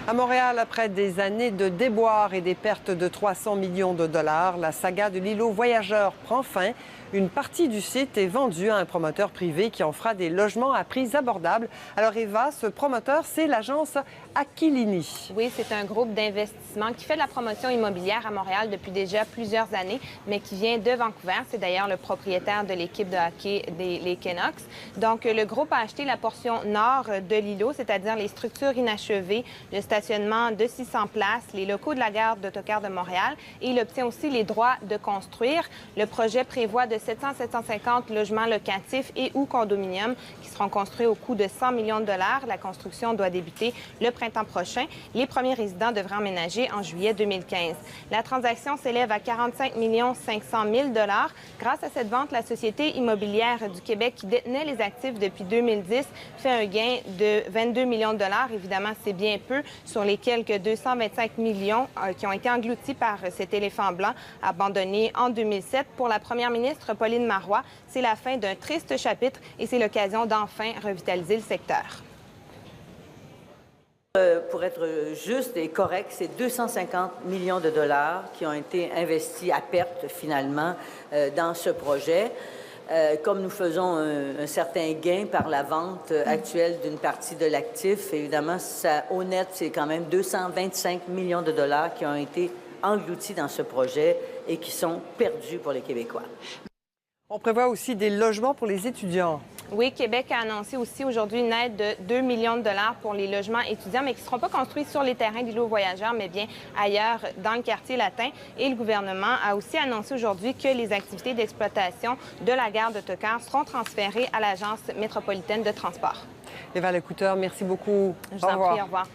À Montréal, après des années de déboires et des pertes de 300 millions de dollars, la saga de l'îlot voyageur prend fin. Une partie du site est vendue à un promoteur privé qui en fera des logements à prix abordables. Alors Eva, ce promoteur, c'est l'agence Aquilini. Oui, c'est un groupe d'investissement qui fait de la promotion immobilière à Montréal depuis déjà plusieurs années, mais qui vient de Vancouver. C'est d'ailleurs le propriétaire de l'équipe de hockey des Canucks. Donc, le groupe a acheté la portion nord de l'îlot, c'est-à-dire les structures inachevées, le stationnement de 600 places, les locaux de la gare d'autocar de Montréal, et il obtient aussi les droits de construire. Le projet prévoit de 700-750 logements locatifs et ou condominiums qui seront construits au coût de 100 millions de dollars. La construction doit débuter le printemps prochain. Les premiers résidents devraient emménager en juillet 2015. La transaction s'élève à 45 500 000 $. Grâce à cette vente, la Société immobilière du Québec, qui détenait les actifs depuis 2010, fait un gain de 22 millions de dollars. Évidemment, c'est bien peu sur les quelques 225 millions qui ont été engloutis par cet éléphant blanc abandonné en 2007. Pour la première ministre Pauline Marois, c'est la fin d'un triste chapitre et c'est l'occasion d'enfin revitaliser le secteur. Pour être juste et correct, c'est 250 millions de dollars qui ont été investis à perte, finalement, dans ce projet. Comme nous faisons un certain gain par la vente actuelle d'une partie de l'actif, évidemment, ça, au net, c'est quand même 225 millions de dollars qui ont été engloutis dans ce projet et qui sont perdus pour les Québécois. On prévoit aussi des logements pour les étudiants. Oui, Québec a annoncé aussi aujourd'hui une aide de 2 millions de dollars pour les logements étudiants, mais qui ne seront pas construits sur les terrains d'îlots voyageurs, mais bien ailleurs dans le quartier latin. Et le gouvernement a aussi annoncé aujourd'hui que les activités d'exploitation de la gare d'autocar seront transférées à l'Agence métropolitaine de transport. Eva Lecouteur, merci beaucoup. Je vous en prie, au revoir.